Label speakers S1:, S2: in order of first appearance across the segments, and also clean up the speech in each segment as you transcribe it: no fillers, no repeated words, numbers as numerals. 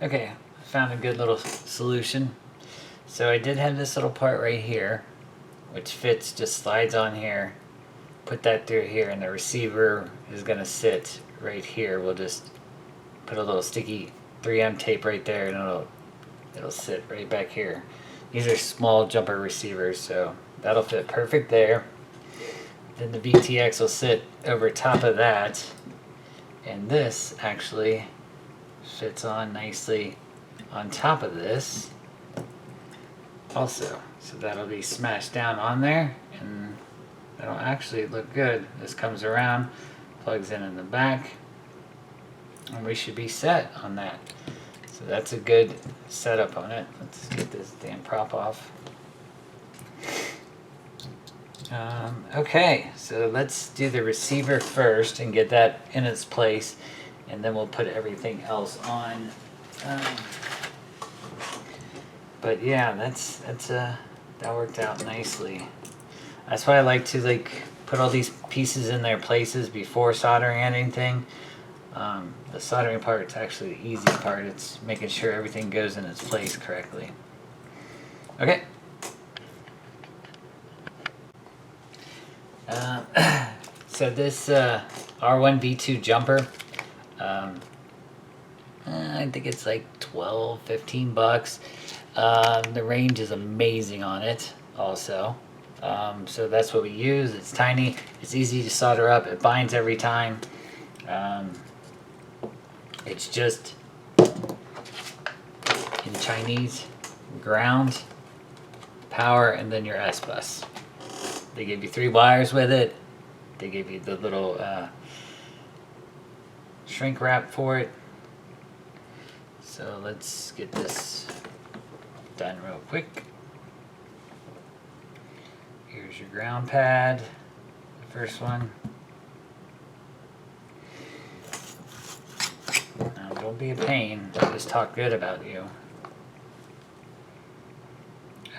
S1: Okay, found a good little solution. So I did have this little part right here, which fits, just slides on here. Put that through here, and the receiver is gonna sit right here. We'll just put a little sticky 3M tape right there, and it'll sit right back here. These are small jumper receivers, so that'll fit perfect there. Then the VTX will sit over top of that, and this actually fits on nicely on top of this also. So that'll be smashed down on there, and that'll actually look good. This comes around, plugs in the back, and we should be set on that. So that's a good setup on it. Let's get this damn prop off. Okay, so let's do the receiver first and get that in its place, and then we'll put everything else on. But yeah, that worked out nicely. That's why I like to put all these pieces in their places before soldering anything. The soldering part is actually the easy part. It's making sure everything goes in its place correctly. Okay. So this R1V2 jumper, I think it's like $12-15. The range is amazing on it also. So that's what we use. It's tiny, it's easy to solder up, it binds every time. It's just in Chinese, ground, power, and then your S bus. They give you 3 wires with it. They give you the little shrink wrap for it. So let's get this done real quick. Here's your ground pad, the first one. Now don't be a pain, just talk good about you.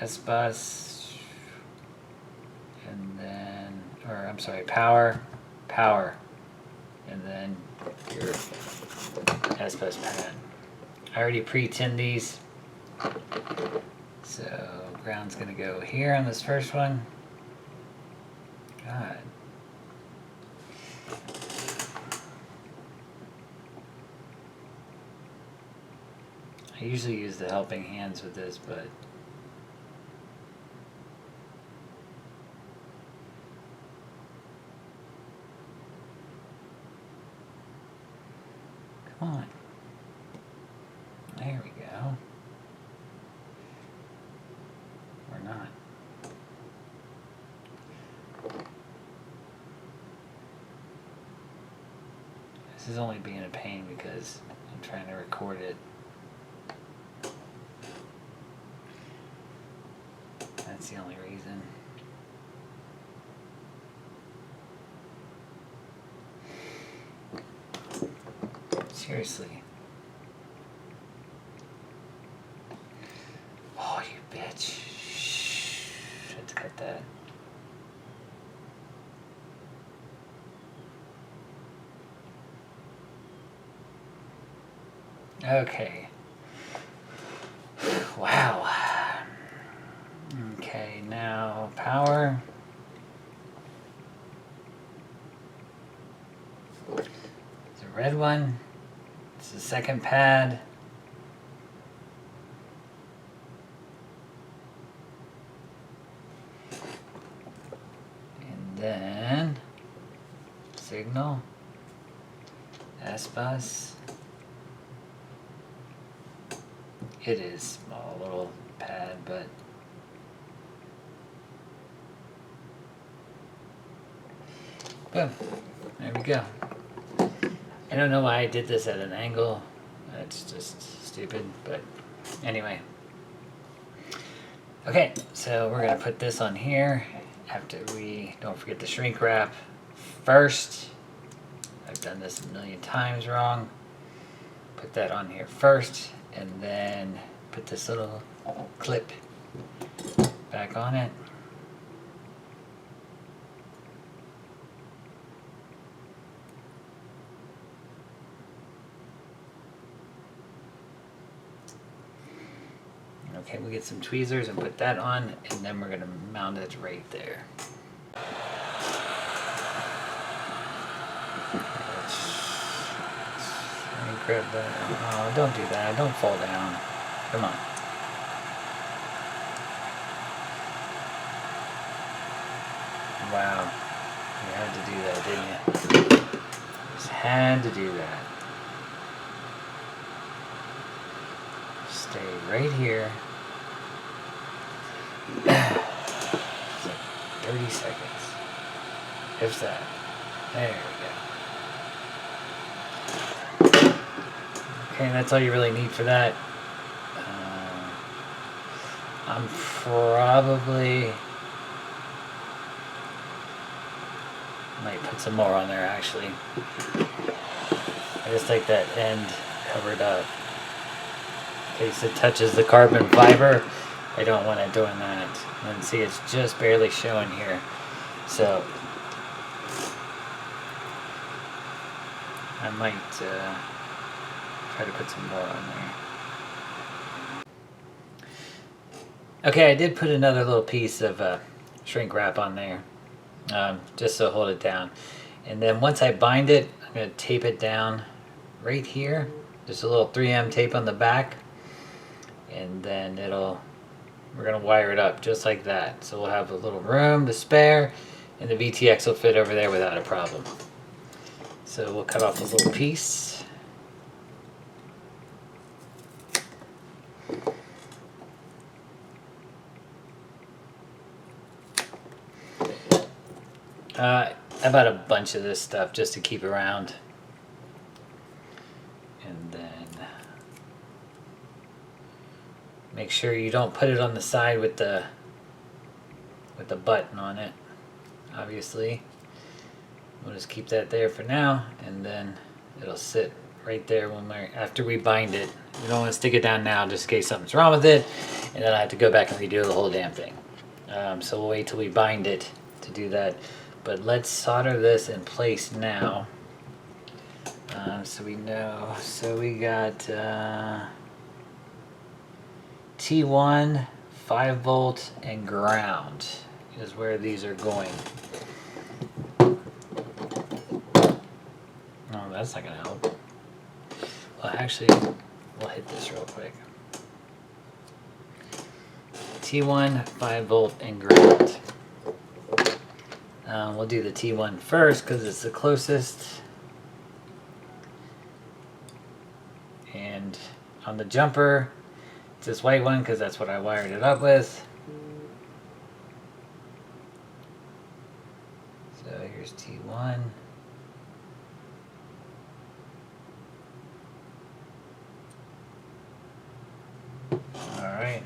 S1: S-bus, and then, or I'm sorry, power, and then your S-bus pad. I already pre-tinned these, so ground's gonna go here on this first one. God. I usually use the helping hands with this, but come on. There we go. Or not. This is only being a pain because I'm trying to record it. That's the only reason. Seriously. Oh, you bitch. Shh. I had to cut that. Okay. Wow. Okay, now power. It's a red one. It's the second pad. And then signal. S-bus. It is small little pad, but boom, there we go. I don't know why I did this at an angle. That's just stupid, but anyway. Okay, so we're gonna put this on here after we don't forget the shrink wrap first. I've done this a million times wrong. Put that on here first, and then put this little clip back on it. Okay, we'll get some tweezers and put that on, and then we're going to mount it right there. Let me grab that. Oh, don't do that. Don't fall down. Come on. Wow. You had to do that, didn't you? Just had to do that. Stay right here. It's like 30 seconds. If that. There we go. Okay, that's all you really need for that. I'm probably might put some more on there actually. I just like that end covered up. In case it touches the carbon fiber, I don't want it doing that. And see, it's just barely showing here. So I might try to put some more on there. Okay, I did put another little piece of shrink wrap on there, just to hold it down. And then once I bind it, I'm going to tape it down right here. Just a little 3M tape on the back. And then we're going to wire it up just like that. So we'll have a little room to spare, and the VTX will fit over there without a problem. So we'll cut off a little piece. I bought a bunch of this stuff just to keep around. And then make sure you don't put it on the side with the button on it, obviously. We'll just keep that there for now, and then it'll sit right there after we bind it. We don't want to stick it down now just in case something's wrong with it, and then I have to go back and redo the whole damn thing. So we'll wait till we bind it to do that. But let's solder this in place now, so we know. So we got T1, 5 volt, and ground is where these are going. Oh, that's not gonna help. Well, actually, we'll hit this real quick. T1, 5 volt, and ground. We'll do the T1 first because it's the closest. And on the jumper, it's this white one because that's what I wired it up with. So here's T1. Alright.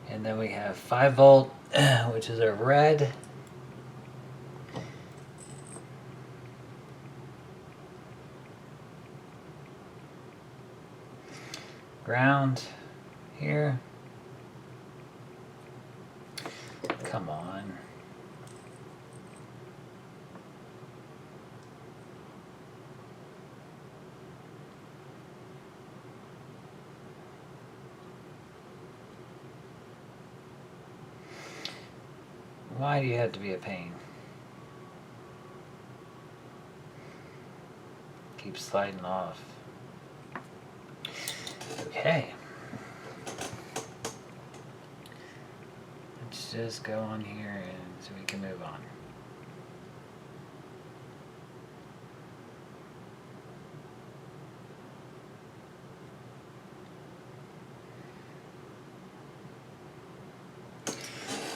S1: And then we have 5 volt, which is our red. Ground here. Come on. Why do you have to be a pain? Keep sliding off. Okay. Let's just go on here and so we can move on.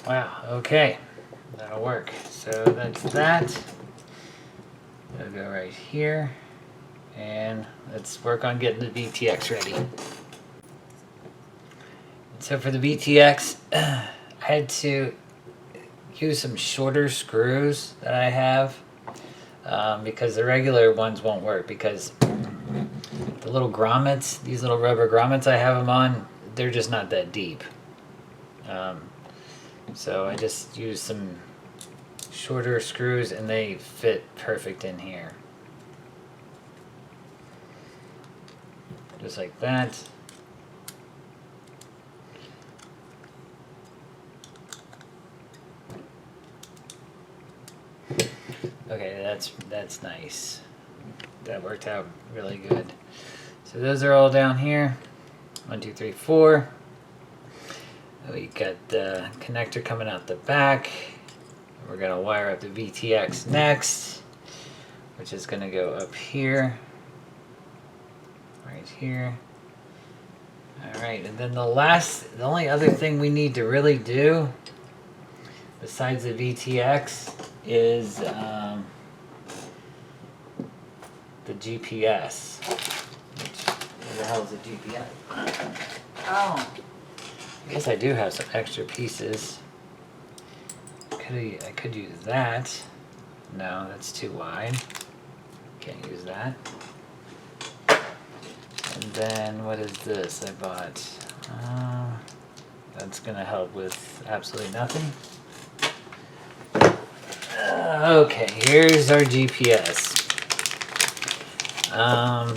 S1: Wow, okay. That'll work. So that's that. It'll go right here. And let's work on getting the VTX ready. And so for the VTX, I had to use some shorter screws that I have because the regular ones won't work because the little grommets, these little rubber grommets I have them on, they're just not that deep. So I just used some shorter screws and they fit perfect in here. Just like that. Okay, that's nice. That worked out really good. So those are all down here. 1, 2, 3, 4. We got the connector coming out the back. We're gonna wire up the VTX next, which is gonna go up here, right here. All right, and then the only other thing we need to really do, besides the VTX, is the GPS. Where the hell is the GPS? Oh, I guess I do have some extra pieces. I could use that. No, that's too wide. Can't use that. And then what is this I bought? That's gonna help with absolutely nothing. Okay, here's our GPS.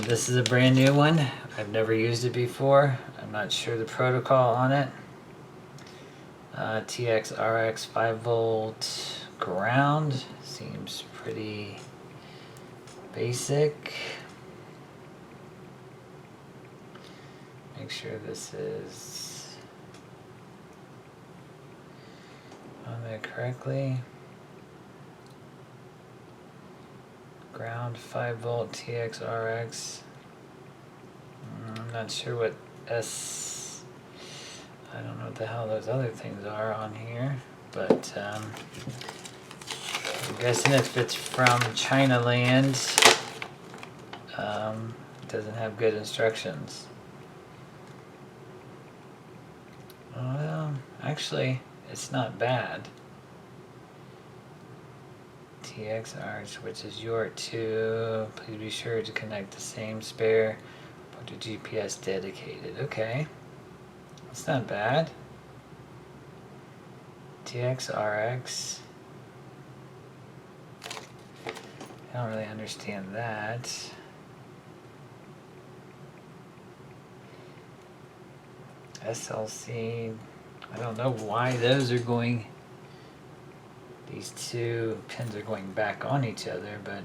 S1: This is a brand new one. I've never used it before. I'm not sure the protocol on it. TX RX 5 volt ground. Seems pretty basic. Make sure this is on there correctly. Ground 5 volt TX RX. I'm not sure what I don't know what the hell those other things are on here, but I'm guessing if it's from China land, it doesn't have good instructions. Well, actually, it's not bad. TXR switches your to. Please be sure to connect the same spare port to GPS dedicated. Okay. That's not bad. TXRX. I don't really understand that. SLC. I don't know why those are going. These two pins are going back on each other, but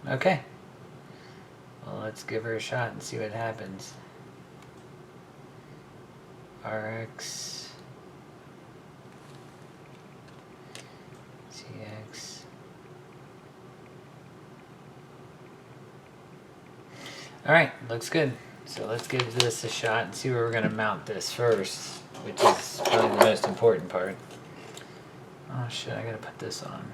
S1: okay. Well, let's give her a shot and see what happens. RX, TX. All right, looks good. So let's give this a shot and see where we're going to mount this first, which is probably the most important part. Oh shit, I gotta put this on.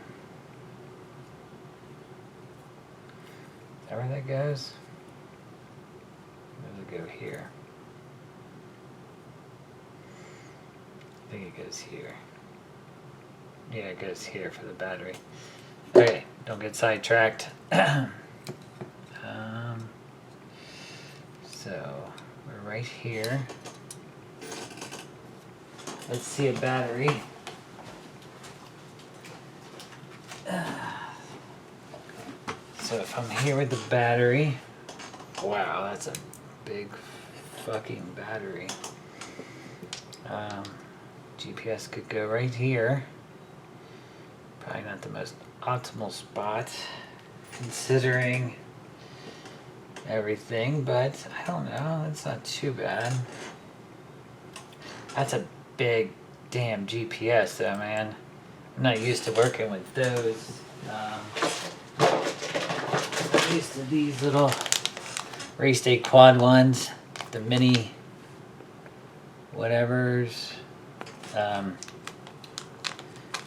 S1: Is that where that goes? Where does it go here? I think it goes here. Yeah, it goes here for the battery. Okay, don't get sidetracked. So, we're right here. Let's see a battery. So if I'm here with the battery, wow, that's a big fucking battery. GPS could go right here. Probably not the most optimal spot considering everything, but I don't know, it's not too bad. That's a big damn GPS though, man. I'm not used to working with those. I'm used to these little race day quad ones, the mini whatevers.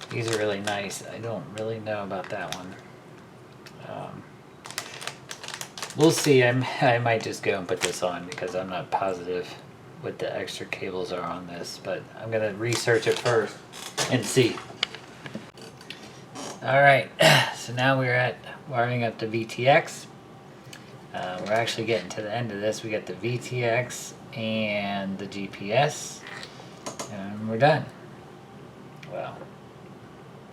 S1: These are really nice. I don't really know about that one. We'll see. I might just go and put this on because I'm not positive what the extra cables are on this, but I'm gonna research it first and see. Alright, so now we're at wiring up the VTX. We're actually getting to the end of this. We got the VTX and the GPS, and we're done. Well,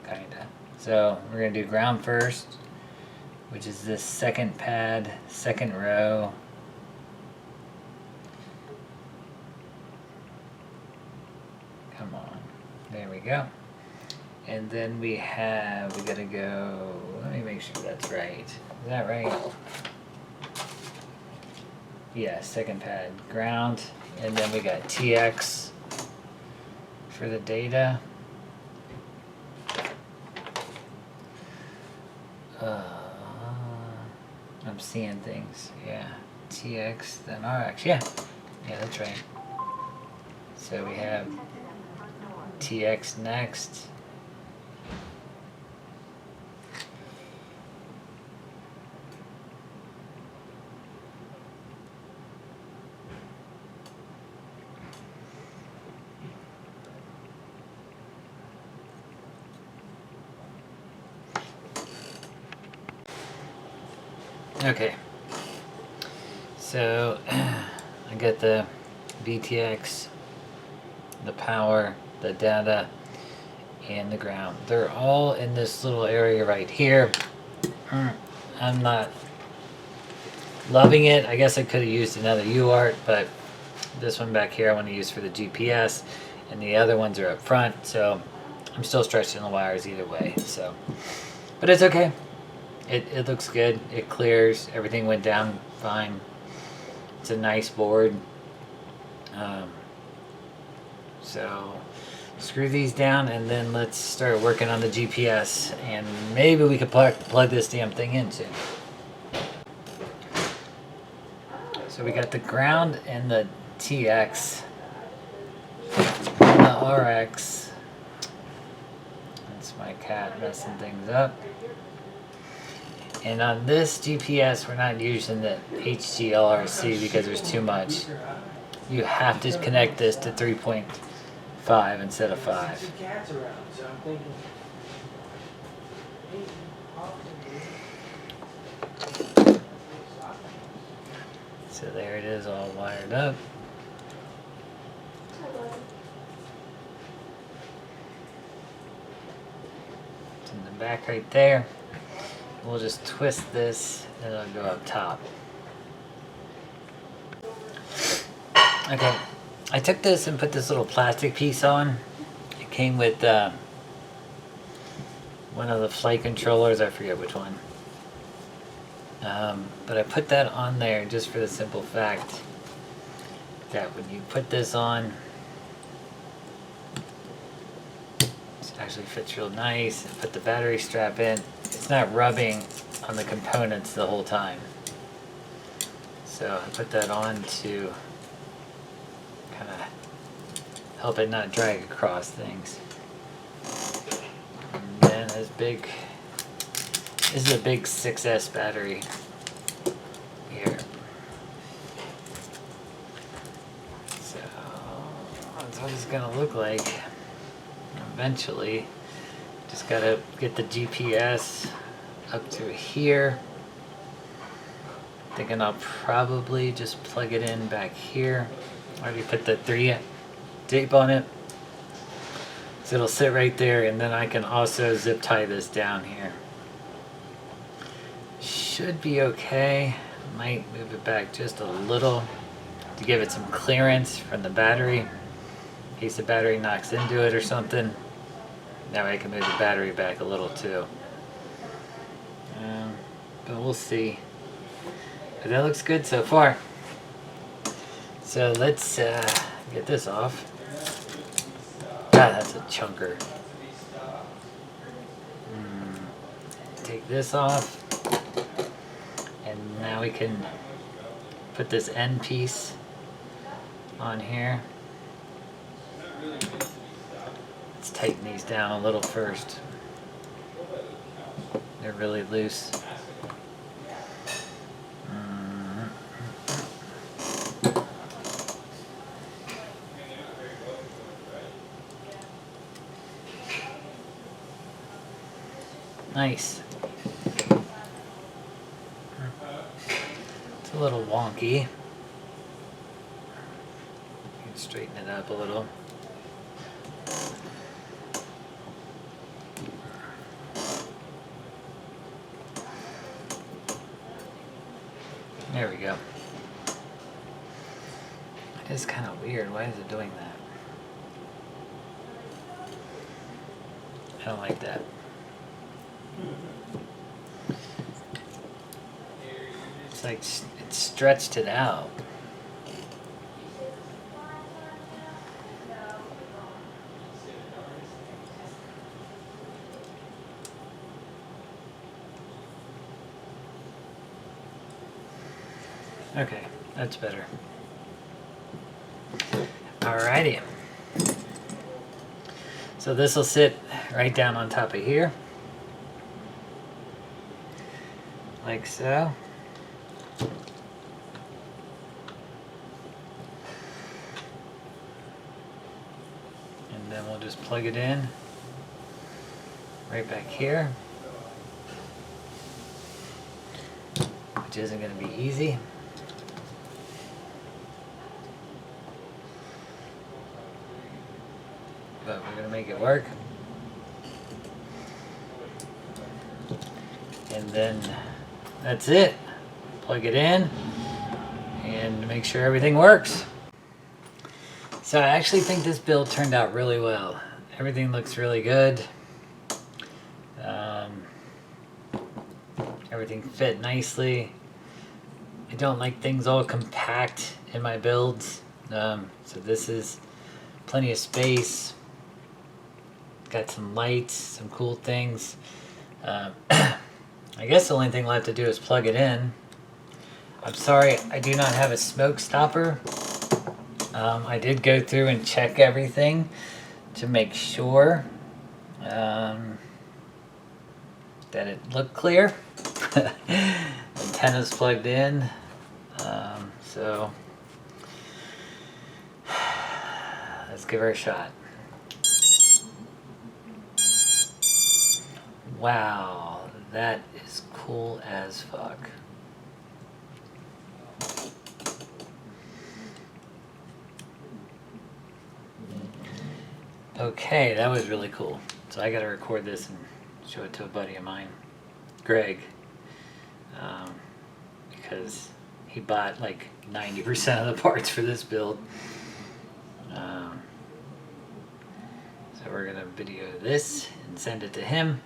S1: kinda. So we're gonna do ground first, which is this second pad, second row. Come on, there we go. And then we gotta go, let me make sure that's right. Is that right? Yeah, second pad, ground. And then we got TX for the data. I'm seeing things, yeah. TX, then RX, yeah. Yeah, that's right. So we have TX next. Okay, so I got the VTX, the power, the data, and the ground. They're all in this little area right here. I'm not loving it. I guess I could have used another UART, but this one back here I want to use for the GPS, and the other ones are up front, so I'm still stretching the wires either way. So, but it's okay. It looks good. It clears. Everything went down fine. It's a nice board. So screw these down, and then let's start working on the GPS, and maybe we could plug this damn thing in soon. So we got the ground and the TX and the RX. That's my cat messing things up. And on this GPS, we're not using the HGLRC because there's too much. You have to connect this to 3.5 instead of 5. So there it is, all wired up. It's in the back right there. We'll just twist this and it'll go up top. Okay, I took this and put this little plastic piece on. It came with one of the flight controllers, I forget which one. But I put that on there just for the simple fact that when you put this on, it actually fits real nice. Put the battery strap in. It's not rubbing on the components the whole time. So I put that on to kind of help it not drag across things. And then this is a big 6S battery here. So that's what it's gonna look like eventually. Just gotta get the GPS up to here. Thinking I'll probably just plug it in back here. Already put the 3 tape on it. So it'll sit right there, and then I can also zip tie this down here. Should be okay. Might move it back just a little to give it some clearance from the battery in case the battery knocks into it or something. That way I can move the battery back a little too. But we'll see. But that looks good so far. So let's get this off. God, that's a chunker. Take this off. And now we can put this end piece on here. Let's tighten these down a little first. They're really loose. Nice. It's a little wonky. You can straighten it up a little. There we go. It is kind of weird. Why is it doing I don't like that. It's like it stretched it out. Okay, that's better. Alrighty. So this will sit right down on top of here. Like so. And then we'll just plug it in right back here. Which isn't going to be easy. But we're going to make it work. And then that's it. Plug it in and make sure everything works. So I actually think this build turned out really well. Everything looks really good. Everything fit nicely. I don't like things all compact in my builds. So this is plenty of space. Got some lights, some cool things. I guess the only thing left to do is plug it in. I'm sorry, I do not have a smoke stopper. I did go through and check everything to make sure that it looked clear. Antenna's plugged in. So let's give her a shot. Wow, that is cool as fuck. Okay, that was really cool. So I gotta record this and show it to a buddy of mine, Greg, because he bought like 90% of the parts for this build. So we're gonna video this and send it to him.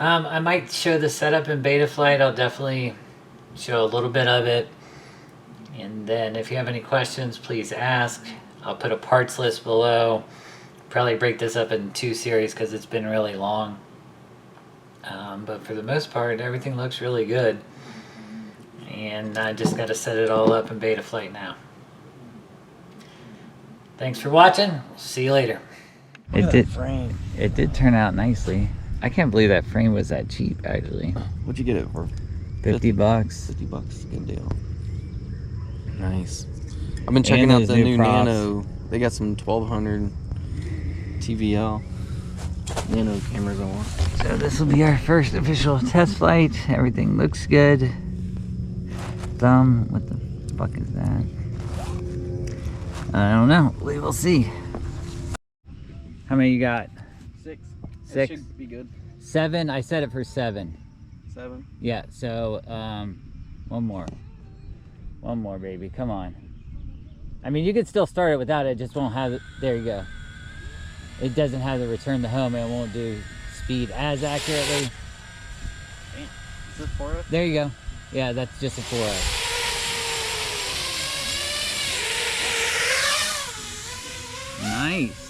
S1: I might show the setup in Betaflight. I'll definitely show a little bit of it. And then if you have any questions, please ask. I'll put a parts list below. Probably break this up in 2 series because it's been really long. But for the most part, everything looks really good. And I just got to set it all up in Betaflight now. Thanks for watching. See you later. It did turn out nicely. I can't believe that frame was that cheap, actually.
S2: What'd you get it for?
S1: 50 bucks.
S2: 50 bucks, good deal. Nice. I've been checking out the new Nano. They got some 1200 TVL Nano cameras on.
S1: So this will be our first official test flight. Everything looks good. What the fuck is that? I don't know. We will see. How many you got?
S2: 6.
S1: 6?
S2: That should be good.
S1: 7? I set it for 7.
S2: 7?
S1: Yeah, so one more. One more, baby. Come on. I mean, you could still start it without it. Just won't have it. There you go. It doesn't have the return to home, and it won't do speed as accurately.
S2: Damn. Is this 4S?
S1: There you go. Yeah, that's just a 4S. Nice.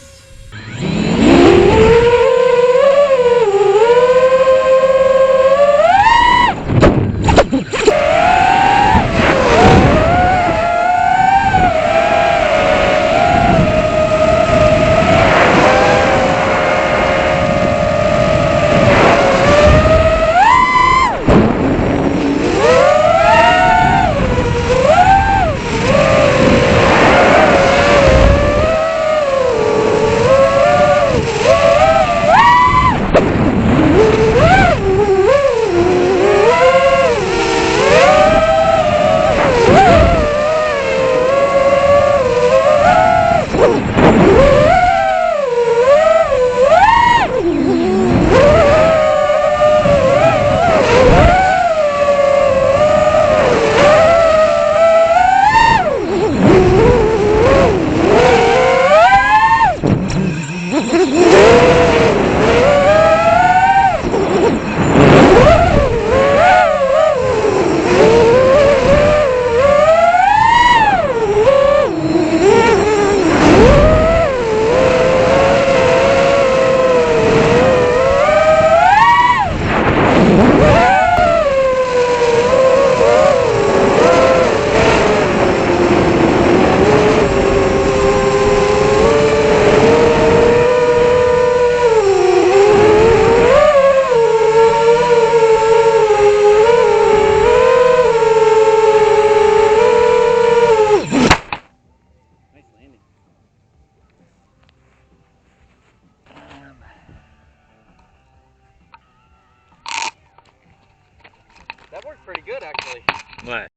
S2: That worked pretty good, actually.
S1: What?